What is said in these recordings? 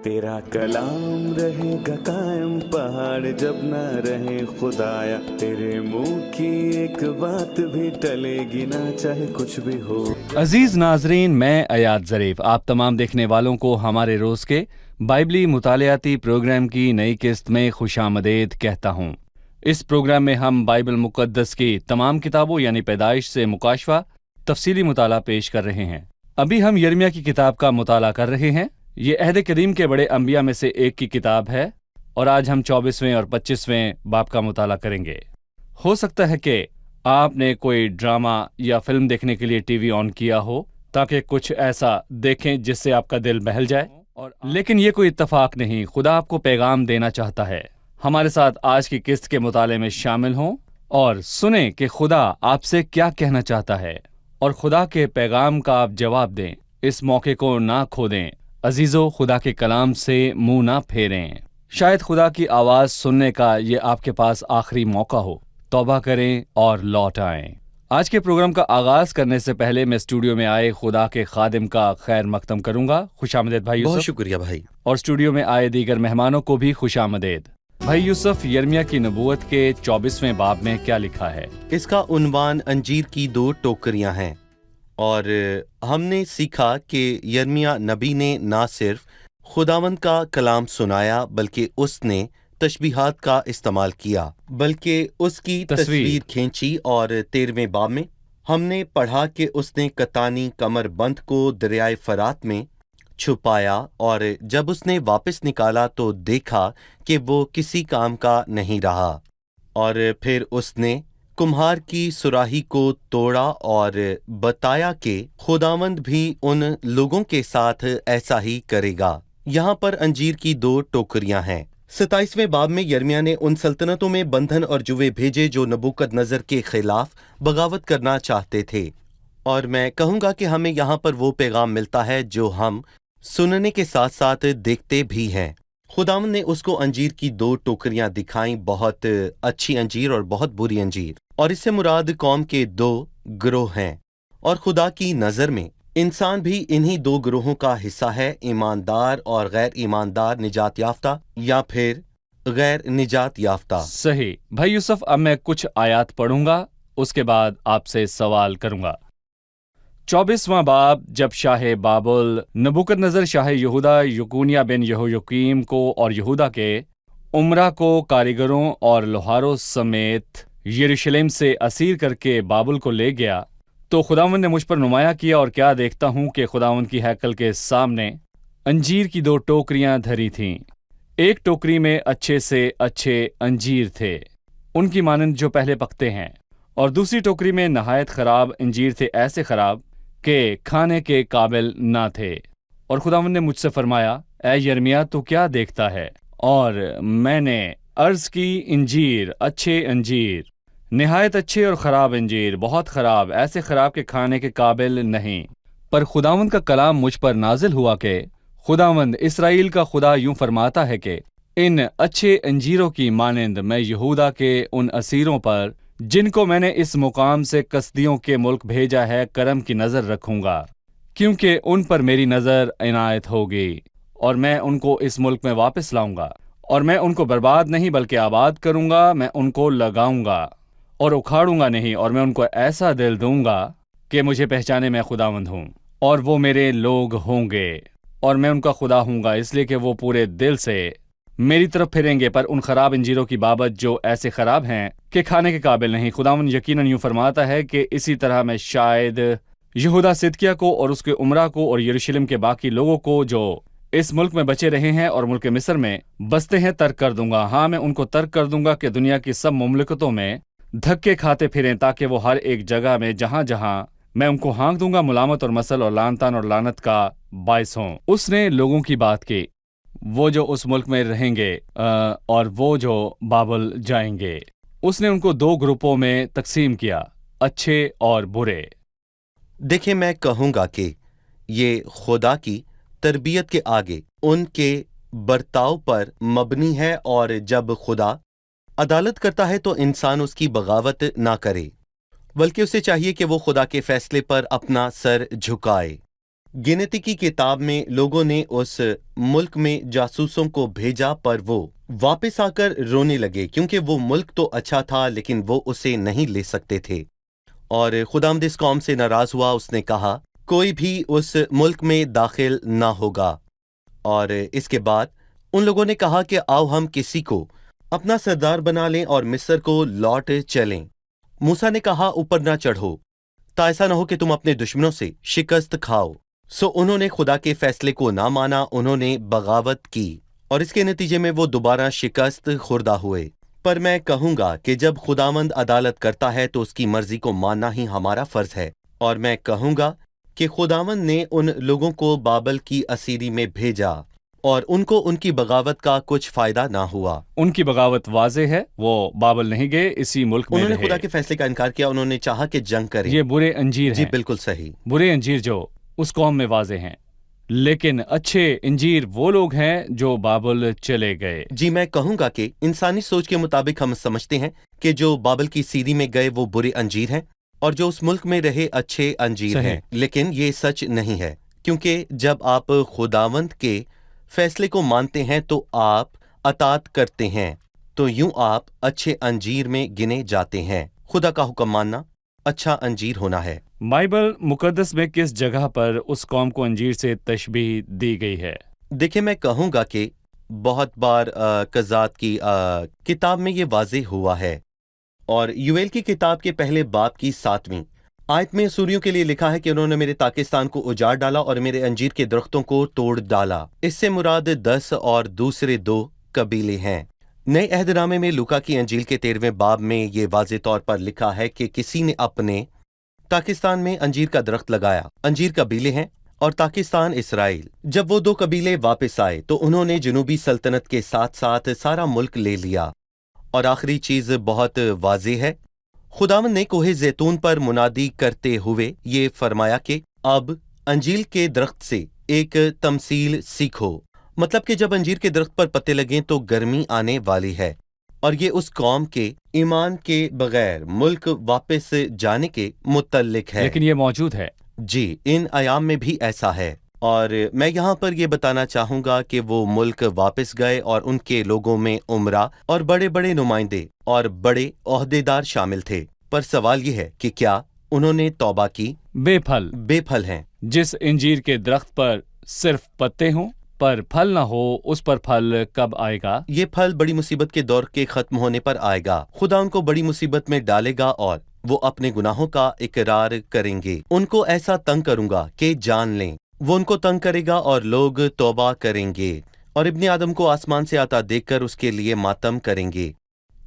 تیرا کلام رہے گا قائم پہاڑ جب نہ رہے خدایا، تیرے منہ کی ایک بات بھی ٹلے گی نہ چاہے کچھ بھی ہو۔ عزیز ناظرین، میں ایاد ظریف آپ تمام دیکھنے والوں کو ہمارے روز کے بائبلی مطالعاتی پروگرام کی نئی قسط میں خوش آمدید کہتا ہوں۔ اس پروگرام میں ہم بائبل مقدس کی تمام کتابوں یعنی پیدائش سے مکاشفہ تفصیلی مطالعہ پیش کر رہے ہیں۔ ابھی ہم یرمیہ کی کتاب کا مطالعہ کر رہے ہیں۔ یہ عہد قدیم کے بڑے انبیاء میں سے ایک کی کتاب ہے اور آج ہم 24ویں اور 25ویں باب کا مطالعہ کریں گے۔ ہو سکتا ہے کہ آپ نے کوئی ڈرامہ یا فلم دیکھنے کے لیے ٹی وی آن کیا ہو تاکہ کچھ ایسا دیکھیں جس سے آپ کا دل بہل جائے، لیکن یہ کوئی اتفاق نہیں۔ خدا آپ کو پیغام دینا چاہتا ہے۔ ہمارے ساتھ آج کی قسط کے مطالعے میں شامل ہوں اور سنیں کہ خدا آپ سے کیا کہنا چاہتا ہے، اور خدا کے پیغام کا آپ جواب دیں۔ اس موقع کو نہ کھو دیں۔ عزیزو، خدا کے کلام سے منہ نہ پھیریں۔ شاید خدا کی آواز سننے کا یہ آپ کے پاس آخری موقع ہو۔ توبہ کریں اور لوٹ آئیں۔ آج کے پروگرام کا آغاز کرنے سے پہلے میں اسٹوڈیو میں آئے خدا کے خادم کا خیر مقدم کروں گا۔ خوش آمدید بھائی یوسف۔ بہت شکریہ بھائی۔ اور اسٹوڈیو میں آئے دیگر مہمانوں کو بھی خوش آمدید۔ بھائی یوسف، یرمیہ کی نبوت کے 24ویں باب میں کیا لکھا ہے؟ اس کا عنوان انجیر کی 2 ٹوکریاں ہیں، اور ہم نے سیکھا کہ یرمیہ نبی نے نہ صرف خداوند کا کلام سنایا بلکہ اس نے تشبیہات کا استعمال کیا، بلکہ اس کی تصویر کھینچی۔ اور 13ویں باب میں ہم نے پڑھا کہ اس نے کتانی کمر بند کو دریائے فرات میں چھپایا، اور جب اس نے واپس نکالا تو دیکھا کہ وہ کسی کام کا نہیں رہا، اور پھر اس نے کمہار کی سراہی کو توڑا اور بتایا کہ خداوند بھی ان لوگوں کے ساتھ ایسا ہی کرے گا۔ یہاں پر انجیر کی 2 ٹوکریاں ہیں۔ 27ویں باب میں یرمیہ نے ان سلطنتوں میں بندھن اور جوے بھیجے جو نبوکد نظر کے خلاف بغاوت کرنا چاہتے تھے، اور میں کہوں گا کہ ہمیں یہاں پر وہ پیغام ملتا ہے جو ہم سننے کے ساتھ ساتھ دیکھتے بھی ہیں۔ خداوند نے اس کو انجیر کی 2 ٹوکریاں دکھائیں، بہت اچھی انجیر اور بہت بری انجیر، اور اس سے مراد قوم کے 2 گروہ ہیں، اور خدا کی نظر میں انسان بھی انہی 2 گروہوں کا حصہ ہے، ایماندار اور غیر ایماندار، نجات یافتہ یا پھر غیر نجات یافتہ۔ صحیح۔ بھائی یوسف، اب میں کچھ آیات پڑھوں گا، اس کے بعد آپ سے سوال کروں گا۔ 24واں باب، جب شاہ بابل نبوکد نظر شاہ یہودا یکونیہ بن یہویقیم کو اور یہودا کے عمرہ کو کاریگروں اور لوہاروں سمیت یروشلم سے اسیر کر کے بابل کو لے گیا، تو خداوند نے مجھ پر نمایاں کیا، اور کیا دیکھتا ہوں کہ خداوند کی ہیکل کے سامنے انجیر کی 2 ٹوکریاں دھری تھیں۔ ایک ٹوکری میں اچھے سے اچھے انجیر تھے، ان کی مانند جو پہلے پکتے ہیں، اور دوسری ٹوکری میں نہایت خراب انجیر تھے، ایسے خراب کہ کھانے کے قابل نہ تھے۔ اور خداوند نے مجھ سے فرمایا، اے یرمیہ، تو کیا دیکھتا ہے؟ اور میں نے عرض کی، انجیر، اچھے انجیر، نہایت اچھے اور خراب انجیر، بہت خراب، ایسے خراب کہ کھانے کے قابل نہیں۔ پر خداوند کا کلام مجھ پر نازل ہوا کہ خداوند اسرائیل کا خدا یوں فرماتا ہے کہ ان اچھے انجیروں کی مانند میں یہودا کے ان اسیروں پر جن کو میں نے اس مقام سے کسدیوں کے ملک بھیجا ہے کرم کی نظر رکھوں گا، کیونکہ ان پر میری نظر عنایت ہوگی، اور میں ان کو اس ملک میں واپس لاؤں گا، اور میں ان کو برباد نہیں بلکہ آباد کروں گا۔ میں ان کو لگاؤں گا اور اکھاڑوں گا نہیں، اور میں ان کو ایسا دل دوں گا کہ مجھے پہچانے میں خداوند ہوں، اور وہ میرے لوگ ہوں گے، اور میں ان کا خدا ہوں گا، اس لیے کہ وہ پورے دل سے میری طرف پھریں گے۔ پر ان خراب انجیروں کی بابت جو ایسے خراب ہیں کہ کھانے کے قابل نہیں، خداوند یقیناً یوں فرماتا ہے کہ اسی طرح میں شاید یہودا صدقیہ کو اور اس کے عمرہ کو اور یروشلم کے باقی لوگوں کو جو اس ملک میں بچے رہے ہیں اور ملک مصر میں بستے ہیں ترک کر دوں گا۔ ہاں، میں ان کو ترک کر دوں گا کہ دنیا کی سب مملکتوں میں دھکے کھاتے پھریں، تاکہ وہ ہر ایک جگہ میں جہاں جہاں میں ان کو ہانک دوں گا ملامت اور مسل اور لعن طعن اور لعنت کا باعث ہوں۔ اس نے لوگوں کی بات کی، وہ جو اس ملک میں رہیں گے اور وہ جو بابل جائیں گے۔ اس نے ان کو 2 گروپوں میں تقسیم کیا، اچھے اور برے۔ دیکھیں، میں کہوں گا کہ یہ خدا کی تربیت کے آگے ان کے برتاؤ پر مبنی ہے، اور جب خدا عدالت کرتا ہے تو انسان اس کی بغاوت نہ کرے، بلکہ اسے چاہیے کہ وہ خدا کے فیصلے پر اپنا سر جھکائے۔ गिनती की किताब में लोगों ने उस मुल्क में जासूसों को भेजा, पर वो वापस आकर रोने लगे क्योंकि वो मुल्क तो अच्छा था लेकिन वो उसे नहीं ले सकते थे। और खुदावंद इस कौम से नाराज हुआ। उसने कहा कोई भी उस मुल्क में दाखिल ना होगा। और इसके बाद उन लोगों ने कहा कि आओ हम किसी को अपना सरदार बना लें और मिस्र को लौट चलें। मूसा ने कहा ऊपर ना चढ़ो, ता ऐसा ना हो कि तुम अपने दुश्मनों से शिकस्त खाओ। सो उन्होंने खुदा के फैसले को ना माना, उन्होंने बगावत की और इसके नतीजे में वो दोबारा शिकस्त खुर्दा हुए। पर मैं कहूंगा कि जब खुदावंद अदालत करता है तो उसकी मर्जी को मानना ही हमारा फर्ज है। और मैं कहूंगा कि खुदावंद ने उन लोगों को बाबल की असीरी में भेजा और उनको उनकी बगावत का कुछ फायदा ना हुआ। उनकी बगावत वाज़े है, वो बाबल नहीं गए, इसी मुल्क में उन्होंने रहे। खुदा के फैसले का इनकार किया, उन्होंने चाहा कि जंग करें। ये बुरे अंजीर जी हैं। बिल्कुल सही। बुरे अंजीर जो उस कौम में वाज़े हैं, लेकिन अच्छे अंजीर वो लोग हैं जो बाबल चले गए। जी मैं कहूंगा कि इंसानी सोच के मुताबिक हम समझते हैं कि जो बाबल की सीरी में गए वो बुरे अंजीर हैं और जो उस मुल्क में रहे अच्छे अंजीर सही। हैं, लेकिन ये सच नहीं है। क्योंकि जब आप खुदावंद के फैसले को मानते हैं तो आप अतात करते हैं, तो यूं आप अच्छे अंजीर में गिने जाते हैं। खुदा का हुक्म मानना अच्छा अंजीर होना है। बाइबल मुकद्दस में किस जगह पर उस कौम को अंजीर से तशबीह दी गई है? देखिए मैं कहूंगा कि बहुत बार कज़ात की किताब में ये वाज़ेह हुआ है और यूएल की किताब के पहले बाब की 7वीं आयत में सूरियों के लिए लिखा है कि उन्होंने मेरे पाकिस्तान को उजाड़ डाला और मेरे अंजीर के दरख्तों को तोड़ डाला। इससे मुराद 10 और दूसरे 2 कबीले हैं। नए अहदनामे में लूका की अंजील के 13वें बाब में ये वाज़ेह तौर पर लिखा है कि किसी ने अपने पाकिस्तान में अंजीर का दरख्त लगाया। अंजीर कबीले हैं और पाकिस्तान इसराइल। जब वो 2 कबीले वापस आए तो उन्होंने जनूबी सल्तनत के साथ साथ सारा मुल्क ले लिया। और आखिरी चीज बहुत वाज़ेह है, खुदावंद ने कोहे जैतून पर मुनादी करते हुए ये फरमाया कि अब अंजीर के दरख्त से एक तमसील सीखो। मतलब कि जब अंजीर के दरख्त पर पत्ते लगें तो गर्मी आने वाली है और ये उस कौम के ईमान के बगैर मुल्क वापस जाने के मुतल्लिक है। लेकिन ये मौजूद है। जी इन अयाम में भी ऐसा है। और मैं यहाँ पर ये बताना चाहूँगा कि वो मुल्क वापस गए और उनके लोगों में उमरा और बड़े बड़े नुमाइंदे और बड़े ओहदेदार शामिल थे। पर सवाल ये है कि क्या उन्होंने तौबा की? बेफल हैं। जिस अंजीर के दरख्त पर सिर्फ पत्ते हों पर फल ना हो, उस पर फल कब आएगा? ये फल बड़ी मुसीबत के दौर के खत्म होने पर आएगा। खुदा उनको बड़ी मुसीबत में डालेगा और वो अपने गुनाहों का इकरार करेंगे। उनको ऐसा तंग करूंगा कि जान लें। वो उनको तंग करेगा और लोग तौबा करेंगे और इब्ने आदम को आसमान से आता देखकर उसके लिए मातम करेंगे।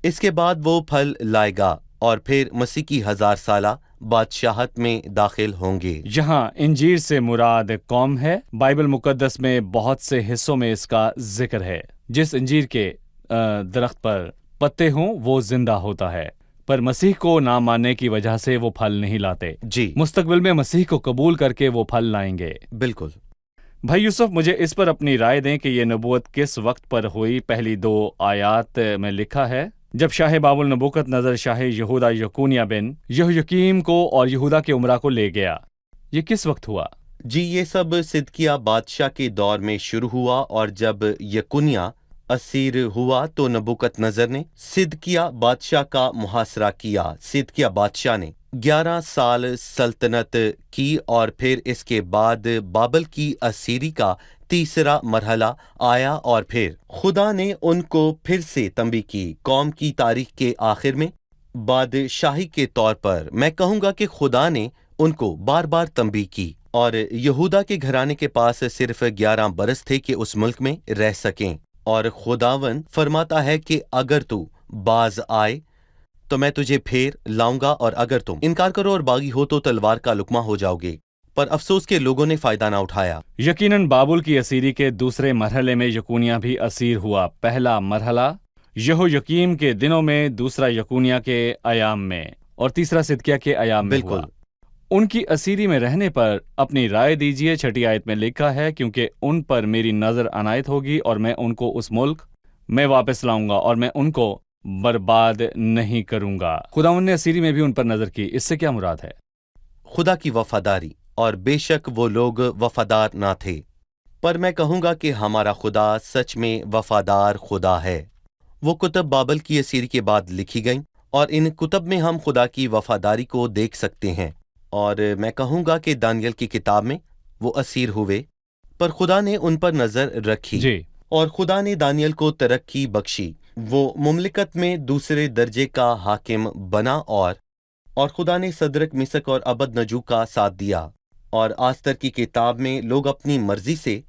इसके बाद वो फल लाएगा और फिर मसीह की 1000 साला बादशाहत में दाखिल होंगे। यहाँ इंजीर से मुराद कौम है। बाइबल मुकद्दस में बहुत से हिस्सों में इसका जिक्र है। जिस इंजीर के दरख्त पर पत्ते हों वो जिंदा होता है, पर मसीह को ना मानने की वजह से वो फल नहीं लाते। जी मुस्तकबिल में मसीह को कबूल करके वो फल लाएंगे। बिल्कुल। भाई यूसुफ, मुझे इस पर अपनी राय दें कि ये नबूवत किस वक्त पर हुई। पहली 2 आयात में लिखा है, जब शाह बाबुल नबूकतनज़र शाह यहूदा यकुनिया बिन यहोयाकीम को और यहूदा के उमरा को ले गया। ये किस वक्त हुआ? जी ये सब सिदकिया बादशाह के दौर में शुरू हुआ और जब यकुनिया असीर हुआ तो नबूकतनज़र ने सिदकिया बादशाह का मुहासरा किया। सिदकिया बादशाह ने 11 साल सल्तनत की और फिर इसके बाद बाबल की असीरी का तीसरा मरहला आया और फिर खुदा ने उनको फिर से तंबी की। कौम की तारीख के आखिर में बादशाही के तौर पर मैं कहूँगा कि खुदा ने उनको बार बार तंबी की और यहूदा के घराने के पास सिर्फ 11 बरस थे कि उस मुल्क में रह सकें। और खुदावन फरमाता है कि अगर तू बाज आए तो मैं तुझे फिर लाऊंगा और अगर तुम इनकार करो और बागी हो तो तलवार का लुकमा हो जाओगे। पर अफसोस के लोगों ने फायदा ना उठाया। यकीनन बाबुल की असीरी के दूसरे मरहले में यकुनिया भी असीर हुआ। पहला मरहला यहोयाकीम के दिनों में, दूसरा यकुनिया के अयाम में और तीसरा सिदकिया के अयाम में हुआ। उनकी असीरी में रहने पर अपनी राय दीजिए। 6 आयत में लिखा है, क्योंकि उन पर मेरी नजर अनायत होगी और मैं उनको उस मुल्क में वापस लाऊंगा और मैं उनको बर्बाद नहीं करूंगा। खुदावंद ने असीरी में भी उन पर नजर की। इससे क्या मुराद है? खुदा की वफादारी اور بے شک وہ لوگ وفادار نہ تھے، پر میں کہوں گا کہ ہمارا خدا سچ میں وفادار خدا ہے۔ وہ کتب بابل کی اسیری کے بعد لکھی گئیں، اور ان کتب میں ہم خدا کی وفاداری کو دیکھ سکتے ہیں، اور میں کہوں گا کہ دانیل کی کتاب میں وہ اسیر ہوئے، پر خدا نے ان پر نظر رکھی، جی اور خدا نے دانیل کو ترقی بخشی۔ وہ مملکت میں دوسرے درجے کا حاکم بنا، اور خدا نے صدرک، مسک اور عبد نجو کا ساتھ دیا، اور آستر کی کتاب میں لوگ اپنی مرضی سے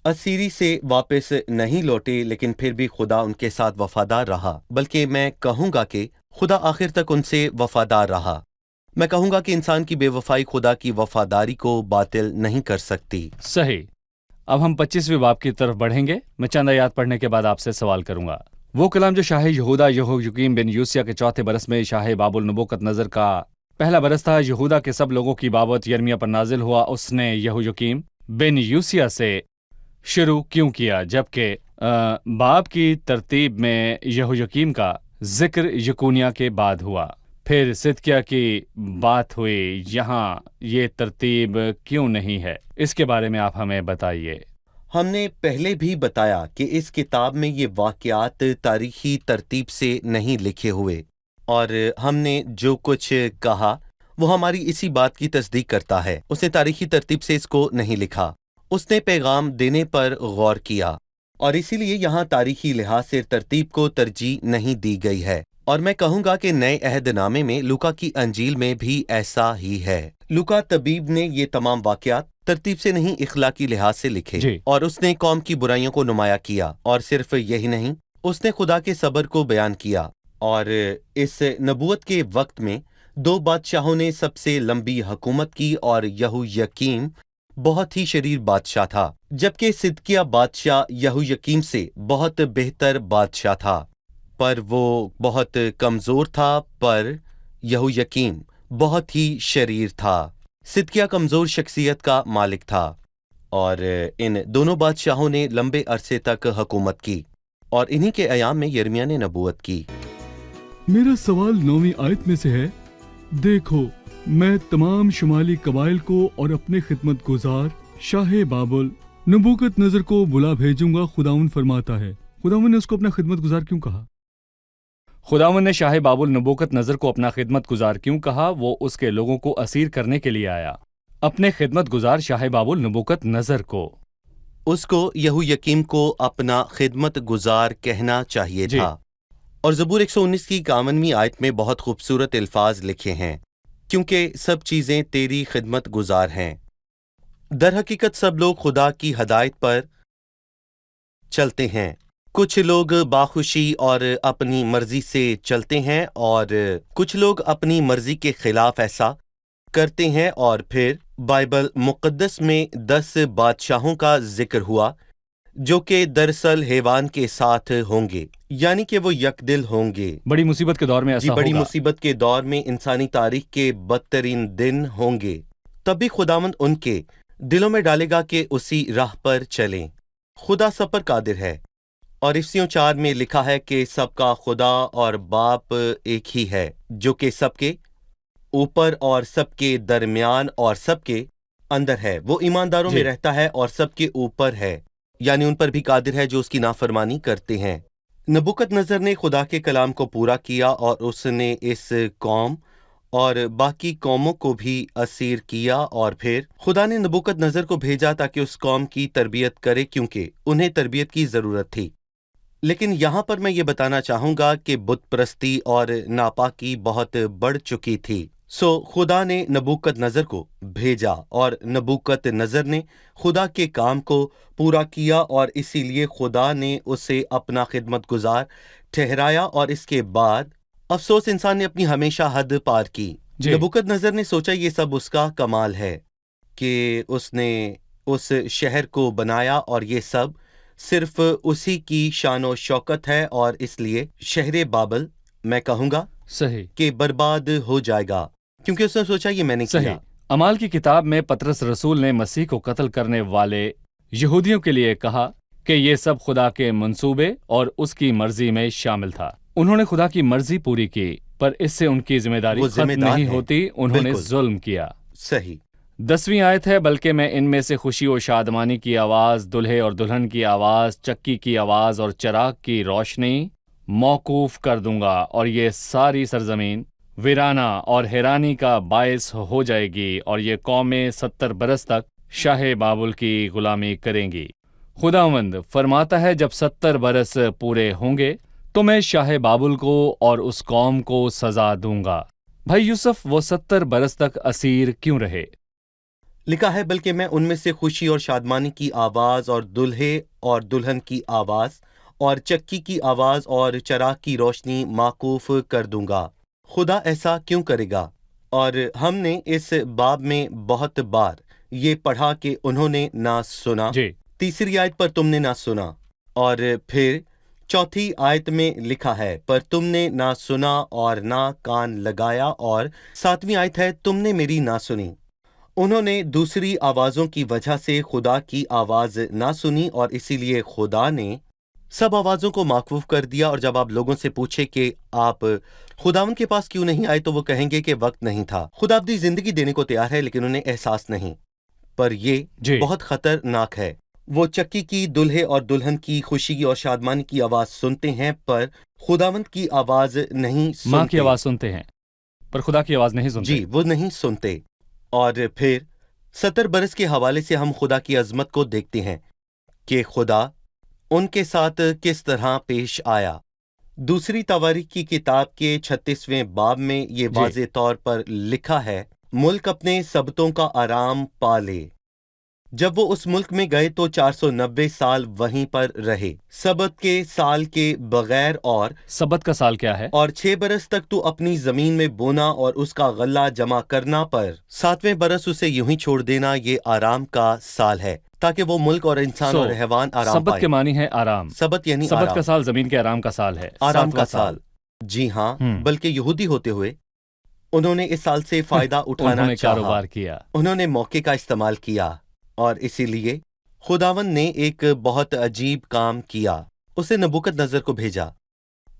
اسیری سے واپس نہیں لوٹے، لیکن پھر بھی خدا ان کے ساتھ وفادار رہا، بلکہ میں کہوں گا کہ خدا آخر تک ان سے وفادار رہا۔ میں کہوں گا کہ انسان کی بے وفائی خدا کی وفاداری کو باطل نہیں کر سکتی۔ صحیح۔ اب ہم 25ویں باب کی طرف بڑھیں گے۔ میں چند آیات پڑھنے کے بعد آپ سے سوال کروں گا۔ وہ کلام جو شاہ یہودا یہویقیم بن یوسیہ کے چوتھے برس میں شاہ بابل نبوکت نظر کا پہلا برس تھا، یہودا کے سب لوگوں کی بابت یرمیا پر نازل ہوا۔ اس نے یہویقیم بن یوسیہ سے شروع کیوں کیا، جبکہ باب کی ترتیب میں یہویقیم کا ذکر یکونیہ کے بعد ہوا، پھر صدقیہ کی بات ہوئی، یہاں یہ ترتیب کیوں نہیں ہے؟ اس کے بارے میں آپ ہمیں بتائیے۔ ہم نے پہلے بھی بتایا کہ اس کتاب میں یہ واقعات تاریخی ترتیب سے نہیں لکھے ہوئے، اور ہم نے جو کچھ کہا وہ ہماری اسی بات کی تصدیق کرتا ہے۔ اس نے تاریخی ترتیب سے اس کو نہیں لکھا، اس نے پیغام دینے پر غور کیا، اور اسی لیے یہاں تاریخی لحاظ سے ترتیب کو ترجیح نہیں دی گئی ہے۔ اور میں کہوں گا کہ نئے عہد نامے میں لوکا کی انجیل میں بھی ایسا ہی ہے۔ لوکا طبیب نے یہ تمام واقعات ترتیب سے نہیں اخلاقی لحاظ سے لکھے، جی اور اس نے قوم کی برائیوں کو نمایاں کیا، اور صرف یہی نہیں، اس نے خدا کے صبر کو بیان کیا۔ اور اس نبوت کے وقت میں دو بادشاہوں نے سب سے لمبی حکومت کی، اور یہویقیم بہت ہی شریر بادشاہ تھا، جبکہ صدقیہ بادشاہ یہویقیم سے بہت بہتر بادشاہ تھا، پر وہ بہت کمزور تھا، پر یہویقیم بہت ہی شریر تھا۔ صدقیہ کمزور شخصیت کا مالک تھا، اور ان دونوں بادشاہوں نے لمبے عرصے تک حکومت کی، اور انہی کے ایام میں یرمیا نے نبوت کی۔ میرا سوال 9ویں آیت میں سے ہے، دیکھو میں تمام شمالی قبائل کو اور اپنے خدمت گزار شاہ بابل نبوکت نظر کو بلا بھیجوں گا، خداوند فرماتا ہے۔ خداوند نے اس کو اپنا خدمت گزار کیوں کہا؟ خداوند نے شاہ بابل نبوکت نظر کو اپنا خدمت گزار کیوں کہا؟ وہ اس کے لوگوں کو اسیر کرنے کے لیے آیا۔ اپنے خدمت گزار شاہ بابل نبوکت نظر کو، اس کو یہویقیم کو اپنا خدمت گزار کہنا چاہیے تھا۔ اور زبور 119 کی 51ویں آیت میں بہت خوبصورت الفاظ لکھے ہیں، کیونکہ سب چیزیں تیری خدمت گزار ہیں۔ در حقیقت سب لوگ خدا کی ہدایت پر چلتے ہیں۔ کچھ لوگ باخوشی اور اپنی مرضی سے چلتے ہیں، اور کچھ لوگ اپنی مرضی کے خلاف ایسا کرتے ہیں۔ اور پھر بائبل مقدس میں 10 بادشاہوں کا ذکر ہوا جو کہ دراصل حیوان کے ساتھ ہوں گے، یعنی کہ وہ یکدل ہوں گے۔ بڑی مصیبت کے دور میں ایسا بڑی ہوگا۔ مصیبت کے دور میں انسانی تاریخ کے بدترین دن ہوں گے، تب بھی خداوند ان کے دلوں میں ڈالے گا کہ اسی راہ پر چلیں۔ خدا سب پر قادر ہے، اور افسیوں 4 میں لکھا ہے کہ سب کا خدا اور باپ ایک ہی ہے، جو کہ سب کے اوپر اور سب کے درمیان اور سب کے اندر ہے۔ وہ ایمانداروں میں رہتا ہے اور سب کے اوپر ہے، یعنی ان پر بھی قادر ہے جو اس کی نافرمانی کرتے ہیں۔ نبوکت نظر نے خدا کے کلام کو پورا کیا، اور اس نے اس قوم اور باقی قوموں کو بھی اسیر کیا، اور پھر خدا نے نبوکت نظر کو بھیجا تاکہ اس قوم کی تربیت کرے، کیونکہ انہیں تربیت کی ضرورت تھی۔ لیکن یہاں پر میں یہ بتانا چاہوں گا کہ بت پرستی اور ناپاکی بہت بڑھ چکی تھی، سو خدا نے نبوکت نظر کو بھیجا، اور نبوکت نظر نے خدا کے کام کو پورا کیا، اور اسی لیے خدا نے اسے اپنا خدمت گزار ٹھہرایا۔ اور اس کے بعد افسوس، انسان نے اپنی ہمیشہ حد پار کی۔ نبوکت نظر نے سوچا یہ سب اس کا کمال ہے کہ اس نے اس شہر کو بنایا، اور یہ سب صرف اسی کی شان و شوکت ہے، اور اس لیے شہر بابل میں کہوں گا صحیح کہ برباد ہو جائے گا، کیونکہ اس نے سوچا یہ میں نے صحیح۔ کیا۔ اعمال کی کتاب میں پطرس رسول نے مسیح کو قتل کرنے والے یہودیوں کے لیے کہا کہ یہ سب خدا کے منصوبے اور اس کی مرضی میں شامل تھا۔ انہوں نے خدا کی مرضی پوری کی، پر اس سے ان کی ذمہ داری ختم نہیں ہوتی، انہوں نے ظلم کیا۔ صحیح۔ 10वीं आयत है, बल्कि मैं इनमें से खुशी और शादमानी की आवाज़, दुल्हे और दुल्हन की आवाज़, चक्की की आवाज़ और चराग की रोशनी मौकूफ़ कर दूंगा, और ये सारी सरजमीन वीराना और हैरानी का बायस हो जाएगी, और ये कौमें 70 बरस तक शाह बाबुल की गुलामी करेंगी। खुदावंद फरमाता है, जब 70 बरस पूरे होंगे तो मैं शाह बाबुल को और उस कौम को सजा दूंगा। भाई यूसुफ, वो 70 बरस तक असीर क्यों रहे? लिखा है, बल्कि मैं उनमें से खुशी और शादमानी की आवाज और दुल्हे और दुल्हन की आवाज और चक्की की आवाज और चराग की रोशनी माकूफ कर दूंगा। खुदा ऐसा क्यों करेगा? और हमने इस बाब में बहुत बार ये पढ़ा कि उन्होंने ना सुना। जी। तीसरी आयत पर तुमने ना सुना, और फिर चौथी आयत में लिखा है पर तुमने ना सुना और ना कान लगाया, और 7वीं आयत है तुमने मेरी ना सुनी। उन्होंने दूसरी आवाज़ों की वजह से खुदा की आवाज़ ना सुनी, और इसीलिए खुदा ने सब आवाज़ों को माकूफ कर दिया। और जब आप लोगों से पूछे कि आप खुदावन के पास क्यों नहीं आए, तो वो कहेंगे कि वक्त नहीं था। खुदा अपनी जिंदगी देने को तैयार है, लेकिन उन्हें एहसास नहीं। पर ये बहुत खतरनाक है। वो चक्की की, दुल्हे और दुल्हन की खुशी और शादमानी की आवाज़ सुनते हैं, पर खुदावंत की आवाज़ नहीं सुनते। माँ की आवाज़ सुनते हैं, पर खुदा की आवाज़ नहीं सुनते। जी, वो नहीं सुनते। और फिर 70 बरस के हवाले से हम खुदा की अजमत को देखते हैं कि खुदा उनके साथ किस तरह पेश आया। दूसरी तवारीख की किताब के 36वें बाब में ये वाज़े तौर पर लिखा है, मुल्क अपने सबतों का आराम पा ले। जब वो उस मुल्क में गए तो 490 साल वहीं पर रहे, सबत के साल के बगैर। और सबत का साल क्या है? और 6 बरस तक तू अपनी जमीन में बोना और उसका गल्ला जमा करना, पर 7वें बरस उसे यूं ही छोड़ देना। ये आराम का साल है, ताकि वो मुल्क और इंसान और हैवान आराम सबत पाए। के मानी है आराम। सबत यानी सबत आराम। का साल जमीन के आराम का साल है, आराम का 7वां साल। जी हाँ, बल्कि यहूदी होते हुए उन्होंने इस साल से फायदा उठाना उन्होंने चाहा। कारोबार किया, उन्होंने मौके का इस्तेमाल किया, और इसीलिए खुदावन ने एक बहुत अजीब काम किया। उसे नबूकदनजर को भेजा।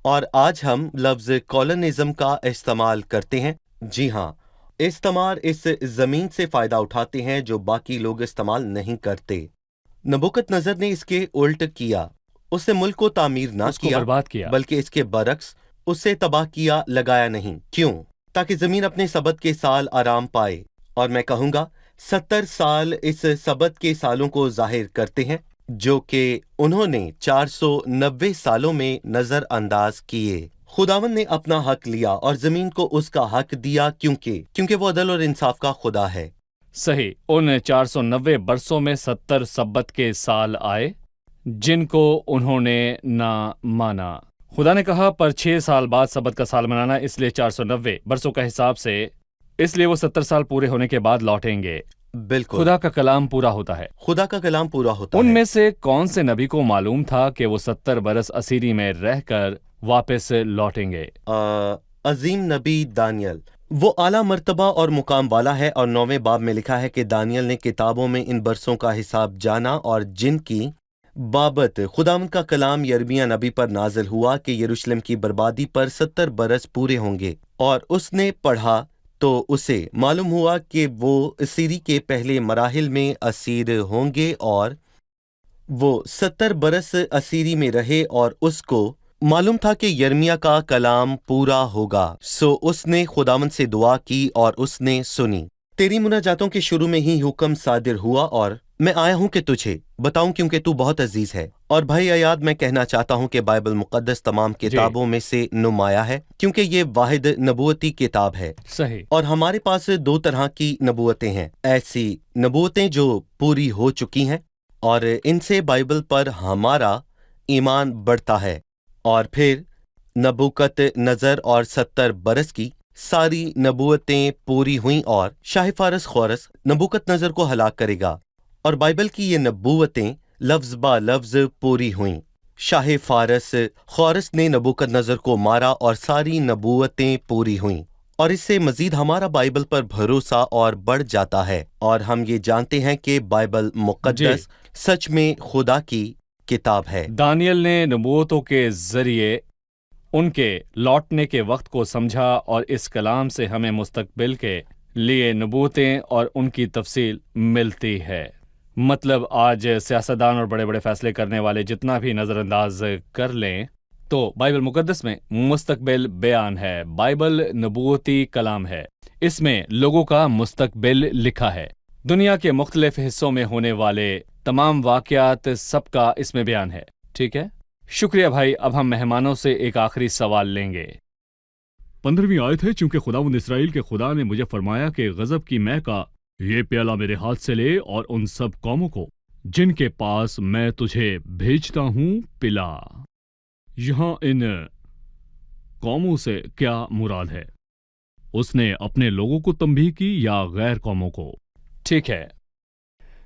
और आज हम लफ्ज कॉलोनिज्म का इस्तेमाल करते हैं। जी हाँ, इस्तेमाल इस जमीन से फायदा उठाते हैं जो बाकी लोग इस्तेमाल नहीं करते। नबूकदनजर ने इसके उल्ट किया। उसने मुल्क को तामीर ना किया, बर्बाद किया, बल्कि इसके बरक्स उससे तबाह किया, लगाया नहीं। क्यों? ताकि जमीन अपने सबत के साल आराम पाए। और मैं कहूंगा 70 साल इस सबत के सालों को जाहिर करते हैं, जो कि उन्होंने 490 सालों में नजरअंदाज किए। खुदावन ने अपना हक लिया और जमीन को उसका हक दिया, क्योंकि वो अदल और इंसाफ का खुदा है। सही। उन 490 बरसों में 70 सबत के साल आए, जिनको उन्होंने ना माना। खुदा ने कहा, पर 6 साल बाद सबत का साल मनाना, इसलिए 490 बरसों का हिसाब से, इसलिए वो 70 साल पूरे होने के बाद लौटेंगे। बिल्कुल, खुदा का कलाम पूरा होता है। खुदा का कलाम पूरा होता है। उनमें से कौन से नबी को मालूम था कि वो 70 बरस असीरी में रहकर वापस लौटेंगे? अजीम नबी दानियल, वो आला मर्तबा और मुकाम वाला है। और 9वें बाब में लिखा है कि दानियल ने किताबों में इन बरसों का हिसाब जाना, और जिनकी बाबत खुदावंद का कलाम यिर्मयाह नबी पर नाजिल हुआ कि यरूशलेम की बर्बादी पर 70 बरस पूरे होंगे। और उसने पढ़ा तो उसे मालूम हुआ कि वो असीरी के पहले मराहिल में असीर होंगे, और वो 70 बरस असीरी में रहे, और उसको मालूम था कि यिर्मयाह का कलाम पूरा होगा। सो उसने खुदावंद से दुआ की और उसने सुनी। तेरी मुनाजातों के शुरू में ही हुक्म सादिर हुआ, और मैं आया हूं कि तुझे बताऊं, क्योंकि तू बहुत अजीज है। और भाई अयाद, मैं कहना चाहता हूं कि बाइबल मुकद्दस तमाम किताबों में से नुमाया है, क्योंकि ये वाहिद नबूवती किताब है। सही। और हमारे पास 2 तरह की नबूवतें हैं। ऐसी नबूवतें जो पूरी हो चुकी हैं, और इनसे बाइबल पर हमारा ईमान बढ़ता है। और फिर नबूकत नजर और 70 बरस की सारी नबूवतें पूरी हुई, और शाह फारस खौरस नबूकत नजर को हलाक करेगा। और बाइबल की ये नबूवतें लफ्ज बा लफ्ज पूरी हुईं। शाह फारस खौरस ने नबूकत नजर को मारा और सारी नबूवतें पूरी हुईं। और इससे मजीद हमारा बाइबल पर भरोसा और बढ़ जाता है, और हम ये जानते हैं कि बाइबल मुकद्दस सच में खुदा की किताब है। दानियल ने नबूवतों के जरिए उनके लौटने के वक्त को समझा, और इस कलाम से हमें मुस्तकबिल के लिए नबूतें और उनकी तफसील मिलती है। मतलब आज सियासतदान और बड़े बड़े फैसले करने वाले जितना भी नज़रअंदाज कर लें तो बाइबल मुकद्दस में मुस्तकबिल बयान है। बाइबल नबूती कलाम है, इसमें लोगों का मुस्तकबिल लिखा है। दुनिया के मुख्तलिफ हिस्सों में होने वाले तमाम वाक़यात सबका इसमें बयान है। ठीक है, शुक्रिया भाई। अब हम मेहमानों से एक आखिरी सवाल लेंगे। 15वीं आयत है, चूंकि खुदावंद इसराइल के खुदा ने मुझे फरमाया कि गजब की मैं का ये प्याला मेरे हाथ से ले और उन सब कौमों को जिनके पास मैं तुझे भेजता हूं पिला। यहां इन कौमों से क्या मुराद है? उसने अपने लोगों को तंबीह की या गैर कौमों को? ठीक है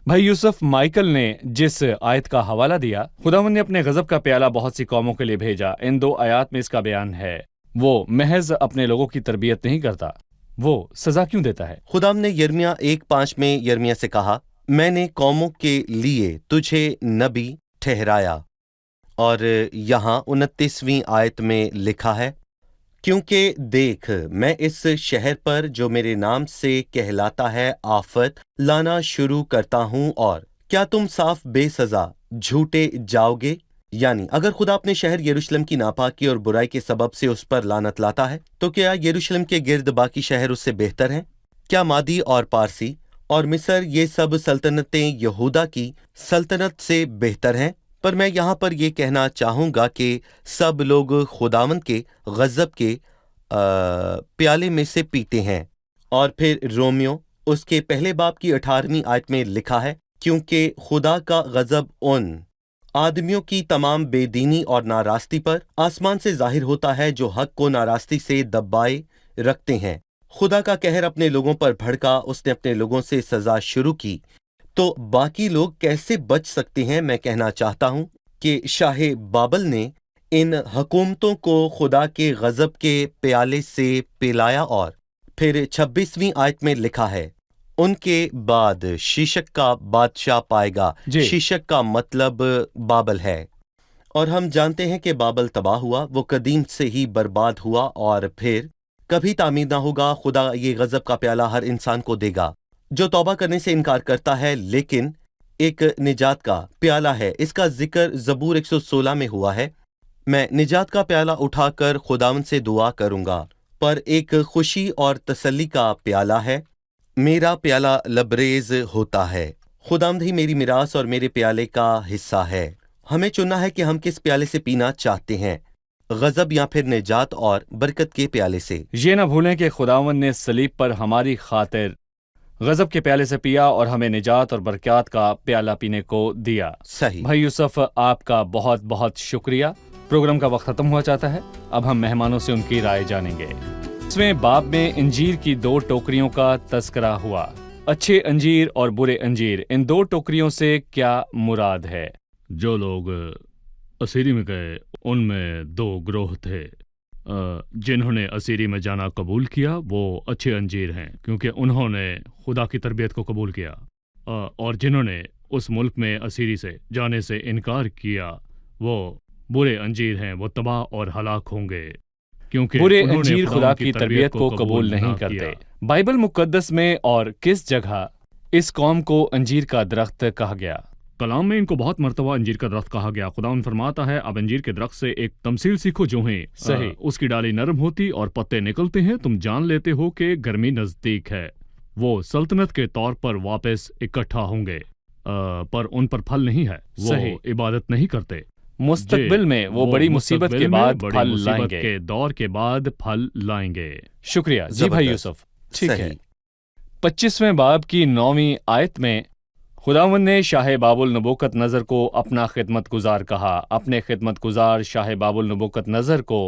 भाई यूसुफ, माइकल ने जिस आयत का हवाला दिया, खुदावंद ने अपने गजब का प्याला बहुत सी कौमों के लिए भेजा, इन 2 आयत में इसका बयान है। वो महज अपने लोगों की तरबियत नहीं करता, वो सजा क्यों देता है? खुदाम ने यिर्मयाह 1:5 में यिर्मयाह से कहा, मैंने कौमों के लिए तुझे नबी ठहराया। और यहाँ 29वीं आयत में लिखा है, क्योंकि देख मैं इस शहर पर जो मेरे नाम से कहलाता है आफत लाना शुरू करता हूँ, और क्या तुम साफ बेसजा झूठे जाओगे? यानी अगर खुदा अपने शहर यरूशलेम की नापाकी और बुराई के सबब से उस पर लानत लाता है तो क्या यरूशलेम के गिर्द बाकी शहर उससे बेहतर हैं? क्या मादी और पारसी और मिस्र ये सब सल्तनतें यहूदा की सल्तनत से बेहतर हैं? पर मैं यहाँ पर यह कहना चाहूँगा कि सब लोग खुदावंद के गज़ब के प्याले में से पीते हैं। और फिर रोमियो उसके पहले बाब की 18वीं आयत में लिखा है, क्योंकि खुदा का गज़ब उन आदमियों की तमाम बेदीनी और नारास्ती पर आसमान से जाहिर होता है जो हक को नारास्ती से दबाए रखते हैं। खुदा का कहर अपने लोगों पर भड़का, उसने अपने लोगों से सजा शुरू की, तो बाकी लोग कैसे बच सकते हैं? मैं कहना चाहता हूं कि शाह बाबल ने इन हुकूमतों को खुदा के गज़ब के प्याले से पिलाया। और फिर 26वीं आयत में लिखा है, उनके बाद शीशक का बादशाह पाएगा। शीशक का मतलब बाबल है, और हम जानते हैं कि बाबल तबाह हुआ, वो कदीम से ही बर्बाद हुआ और फिर कभी तामीर ना होगा। खुदा ये गज़ब का प्याला हर इंसान को देगा जो तौबा करने से इनकार करता है, लेकिन एक निजात का प्याला है। इसका जिक्र ज़बूर 116 में हुआ है, मैं निजात का प्याला उठाकर खुदावंद से दुआ करूंगा। पर एक खुशी और तसल्ली का प्याला है, मेरा प्याला लबरेज होता है। खुदावंद ही मेरी मिरास और मेरे प्याले का हिस्सा है। हमें चुनना है कि हम किस प्याले से पीना चाहते हैं, गज़ब या फिर निजात और बरकत के प्याले से। ये ना भूलें कि खुदावंद ने सलीब पर हमारी खातिर गज़ब के प्याले से पिया और हमें निजात और बरकत का प्याला पीने को दिया। सही भाई यूसुफ, आपका बहुत बहुत शुक्रिया। प्रोग्राम का वक्त खत्म हुआ चाहता है, अब हम मेहमानों से उनकी राय जानेंगे। इसमें बाब में अंजीर की 2 टोकरियों का तस्करा हुआ। अच्छे अंजीर और बुरे अंजीर, इन 2 टोकरियों से क्या मुराद है? जो लोग असीरी में गए उनमें 2 ग्रोह थे। जिन्होंने असीरी में जाना कबूल किया वो अच्छे अंजीर हैं, क्योंकि उन्होंने खुदा की तरबियत को कबूल किया। और जिन्होंने उस मुल्क में असीरी से जाने से इनकार किया वो बुरे अंजीर हैं, वो तबाह और हलाक होंगे, क्योंकि बुरे अंजीर खुदा की तरबियत को कबूल नहीं करते। बाइबल मुकद्दस में और किस जगह इस कौम को अंजीर का दरख्त कहा गया? कलाम में इनको बहुत मर्तबा अंजीर का दरख्त कहा गया। खुदावंद फरमाता है, अब अंजीर के दरख्त से एक तमसील सीखो जो है सही। उसकी डाली नरम होती और पत्ते निकलते हैं, तुम जान लेते हो कि गर्मी नजदीक है। वो सल्तनत के तौर पर वापस इकट्ठा होंगे, पर उन पर फल नहीं है, वो इबादत नहीं करते। मुस्तकबिल में वो बड़ी मुसीबत के बाद फल लाएंगे, के दौर के बाद फल लाएंगे। शुक्रिया जी भाई यूसुफ। ठीक सही। है, 25वें बाब की 9वीं आयत में खुदावंद ने शाह बाबुल नबूकत नज़र को अपना खिदमत गुजार कहा। अपने खिदमत गुजार शाह बाबुल नबूकत नज़र को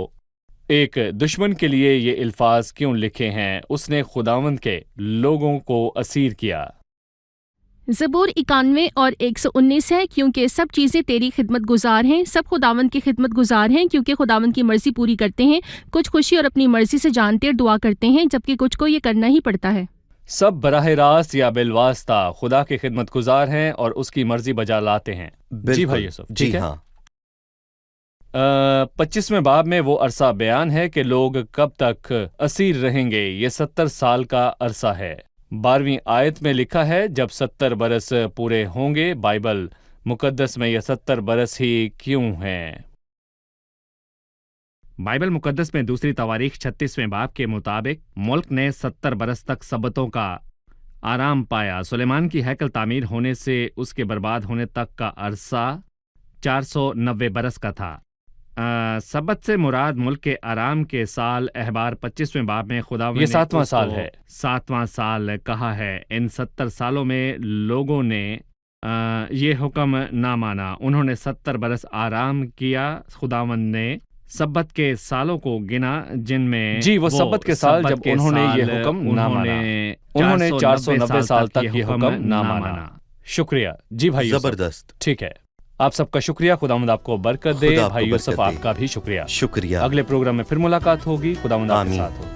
एक दुश्मन के लिए ये अल्फाज क्यों लिखे हैं? उसने खुदावंद के लोगों को असीर किया। ज़बूर 91 और 119 है, क्योंकि सब चीज़ें तेरी खिदमत गुजार हैं, सब खुदावंद की खिदमत गुजार हैं, क्योंकि खुदावंद की मर्जी पूरी करते हैं। कुछ खुशी और अपनी मर्जी से जानते और दुआ करते हैं, जबकि कुछ को ये करना ही पड़ता है। सब बराह रास्त या बिलवास्ता खुदा के खिदमत गुजार हैं और उसकी मर्जी बजा लाते हैं। जी भाई यूसुफ, जी ठीक है? हाँ। 25वें बाब में वो अरसा बयान है कि लोग कब तक असीर रहेंगे। ये 70 साल का अरसा है। 12वीं आयत में लिखा है जब 70 बरस पूरे होंगे। बाइबल मुकद्दस में ये 70 बरस ही क्यों हैं? बाइबल मुकद्दस में दूसरी तवारीख 36वें बाब के मुताबिक मुल्क ने 70 बरस तक सबतों का आराम पाया। सुलेमान की हैकल तामीर होने से उसके बर्बाद होने तक का अरसा 490 बरस का था। सबत से मुराद मुल्क के आराम के साल अहबार 25वें बाब में खुदावंद ये ने 7वां साल उसको है। 7वां साल कहा है। इन 70 सालों में लोगों ने ये हुक्म ना माना। उन्होंने 70 बरस आराम किया। खुदावंद ने सब्बत के सालों को गिना जिनमें जी, वो सब्बत के साल जब उन्होंने ये हुक्म ना माना। उन्होंने 490 साल तक ये हुक्म ना माना। शुक्रिया जी भाई यूसुफ। जबरदस्त। ठीक है, आप सबका शुक्रिया। खुदावंद आपको बरकत दे। खुदा आपको भाई यूसुफ बरकत दे। आपका भी शुक्रिया। शुक्रिया। अगले प्रोग्राम में फिर मुलाकात होगी। खुदावंद आपके आमीन। साथ हो।